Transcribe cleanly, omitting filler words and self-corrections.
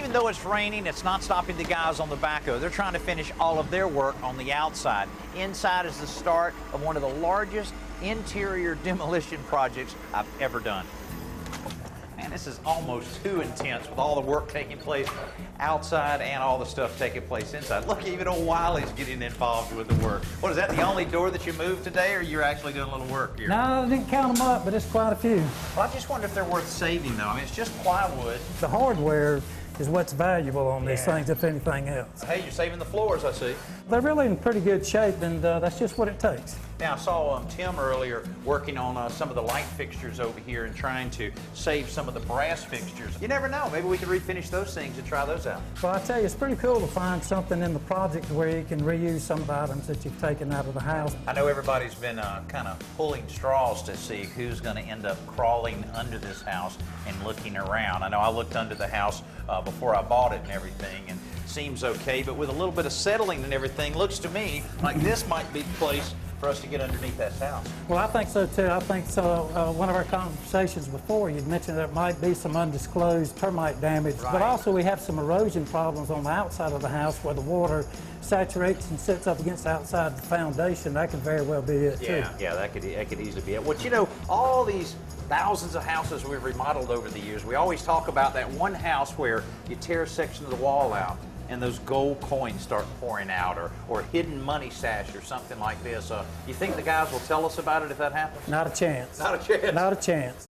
even though it's raining, it's not stopping the guys on the backhoe. They're trying to finish all of their work on the outside. Inside is the start of one of the largest interior demolition projects I've ever done. Man, this is almost too intense with all the work taking place outside and all the stuff taking place inside. Look, even old Wiley's getting involved with the work. What, is that the only door that you moved today, or you're actually doing a little work here? No, I didn't count them up, but it's quite a few. Well, I just wonder if they're worth saving, though. I mean, it's just plywood. The hardware is what's valuable on these things, if anything else. Hey, you're saving the floors, I see. They're really in pretty good shape, and that's just what it takes. Now, I saw Tim earlier working on some of the light fixtures over here and trying to save some of the brass fixtures. You never know. Maybe we can refinish those things and try those out. Well, I tell you, it's pretty cool to find something in the project where you can reuse some of the items that you've taken out of the house. I know everybody's been kind of pulling straws to see who's going to end up crawling under this house and looking around. I know I looked under the house before I bought it and everything, and seems okay, but with a little bit of settling and everything, looks to me like this might be the place for us to get underneath that house. Well, I think so too. I think so. One of our conversations before, you'd mentioned there might be some undisclosed termite damage, but also we have some erosion problems on the outside of the house where the water saturates and sits up against the outside of the foundation. That could very well be it too. Yeah, that could easily be it. Well, you know, all these thousands of houses we've remodeled over the years, we always talk about that one house where you tear a section of the wall out and those gold coins start pouring out, or hidden money stash or something like this. You think the guys will tell us about it if that happens? Not a chance. Not a chance. Not a chance.